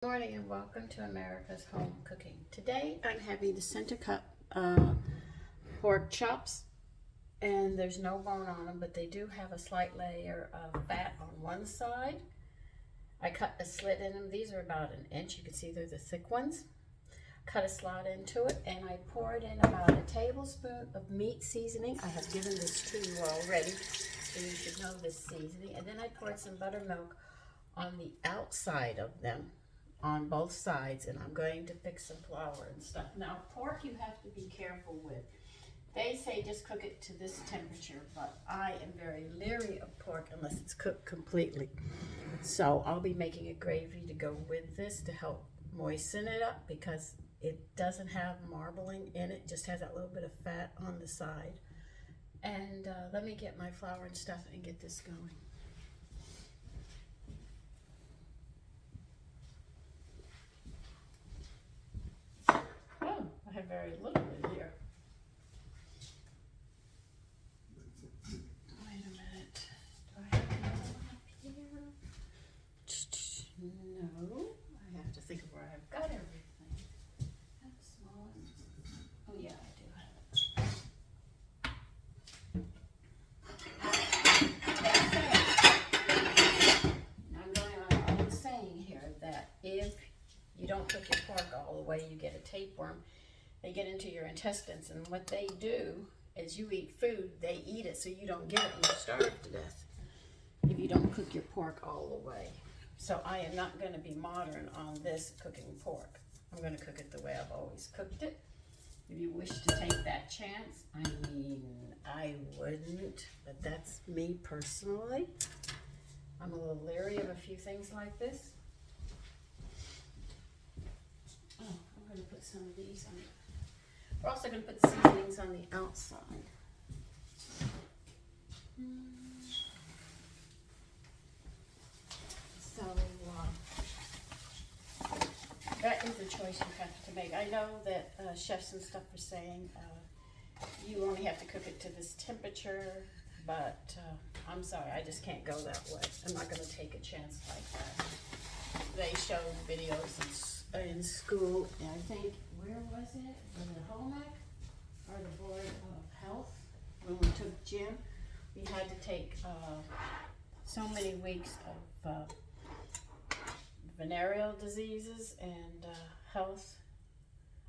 Good morning and welcome to America's Home Cooking. Today I'm having the center cut pork chops, and there's no bone on them, but they do have a slight layer of fat on one side. I cut a slit in them. These are about an inch. You can see they're the thick ones. Cut a slot into it, and I poured in about a tablespoon of meat seasoning. I have given this to you already, so you should know this seasoning. And then I poured some buttermilk on the outside of them, on both sides, and I'm going to fix some flour and stuff. Now, pork you have to be careful with. They say just cook it to this temperature, but I am very leery of pork unless it's cooked completely. So I'll be making a gravy to go with this to help moisten it up, because it doesn't have marbling in it, just has that little bit of fat on the side. And let me get my flour and stuff and get this going. Oh, I have very little in here. Wait a minute. Do I have another one up here? No. I have to think of where I've got everything. That's small. Oh yeah, I do have it. I'm going on an old saying here that if you don't cook your pork all the way, you get a tapeworm. They get into your intestines, and what they do is you eat food, they eat it, so you don't get it and you starve to death if you don't cook your pork all the way. So I am not going to be modern on this cooking pork. I'm going to cook it the way I've always cooked it. If you wish to take that chance, I mean, I wouldn't, but that's me personally. I'm a little leery of a few things like this. Oh, I'm going to put some of these on. We're also going to put the seasonings on the outside. So that is a choice you have to make. I know that chefs and stuff are saying you only have to cook it to this temperature, but I'm sorry, I just can't go that way. I'm not going to take a chance like that. They showed videos in school, and I think, where was it? Was it home ec or the Board of Health? When we took gym, we had to take so many weeks of venereal diseases and health.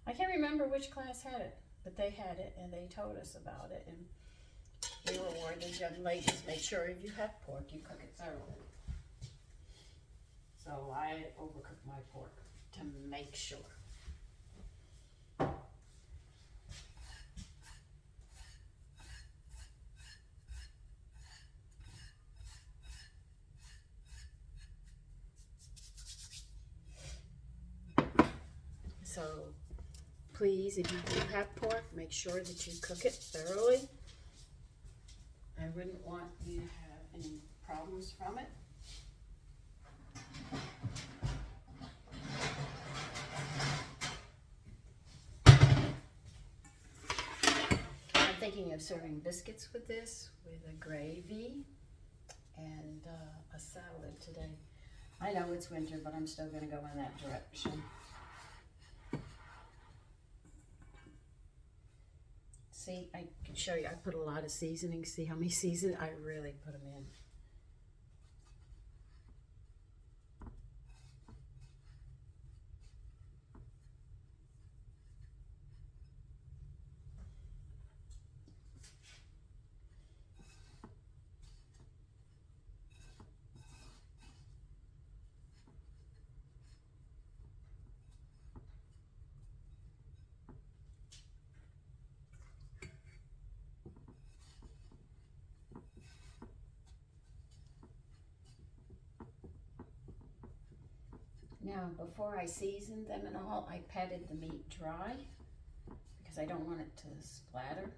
I can't remember which class had it, but they had it and they told us about it, and we were warned as young ladies, make sure if you have pork, you cook it thoroughly. So I overcook my pork to make sure. So please, if you do have pork, make sure that you cook it thoroughly. I wouldn't want you to have any problems from it. I'm thinking of serving biscuits with this, with a gravy and a salad today. I know it's winter, but I'm still going to go in that direction. See, I can show you, I put a lot of seasoning. See how many seasonings? I really put them in. Now, before I seasoned them and all, I patted the meat dry because I don't want it to splatter.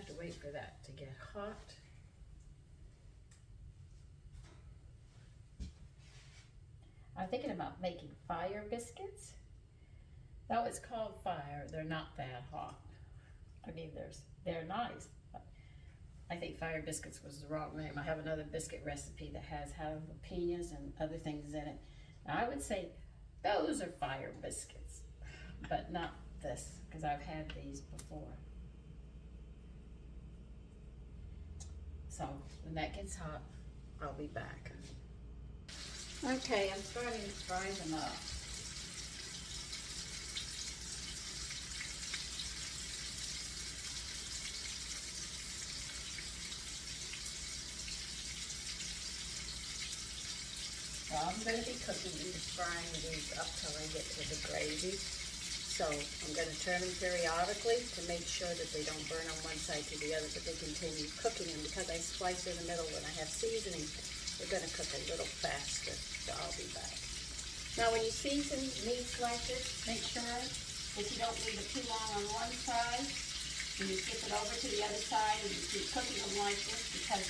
have to wait for that to get hot. I'm thinking about making fire biscuits. Though it's called fire, they're not that hot. I mean, they're nice, but I think fire biscuits was the wrong name. I have another biscuit recipe that has jalapenos and other things in it. Now, I would say those are fire biscuits, but not this, because I've had these before. So when that gets hot, I'll be back. Okay, I'm starting to fry them up. Well, I'm going to be cooking these, frying these up till I get to the gravy. So I'm going to turn them periodically to make sure that they don't burn on one side to the other, but they continue cooking them. Because I splice in the middle when I have seasoning, they're going to cook a little faster. So I'll be back. Now when you season meats like this, make sure that you don't leave it too long on one side, and you flip it over to the other side, and you keep cooking them like this, because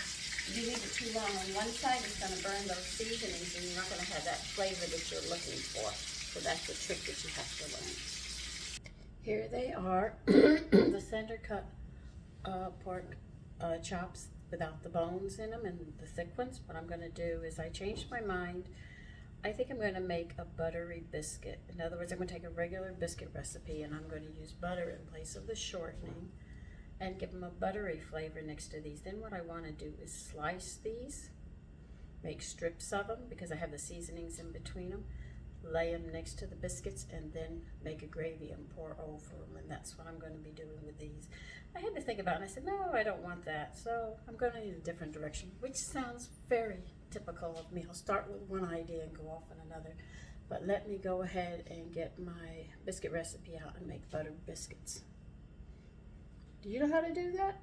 if you leave it too long on one side, it's going to burn those seasonings, and you're not going to have that flavor that you're looking for. So that's the trick that you have to learn. Here they are, the center cut pork chops without the bones in them and the thick ones. What I'm going to do is I changed my mind. I think I'm going to make a buttery biscuit. In other words, I'm going to take a regular biscuit recipe and I'm going to use butter in place of the shortening and give them a buttery flavor next to these. Then what I want to do is slice these, make strips of them because I have the seasonings in between them, lay them next to the biscuits, and then make a gravy and pour over them. And that's what I'm going to be doing with these. I had to think about it and I said, no, I don't want that. So I'm going in a different direction, which sounds very typical of me. I'll start with one idea and go off on another. But let me go ahead and get my biscuit recipe out and make buttered biscuits. Do you know how to do that?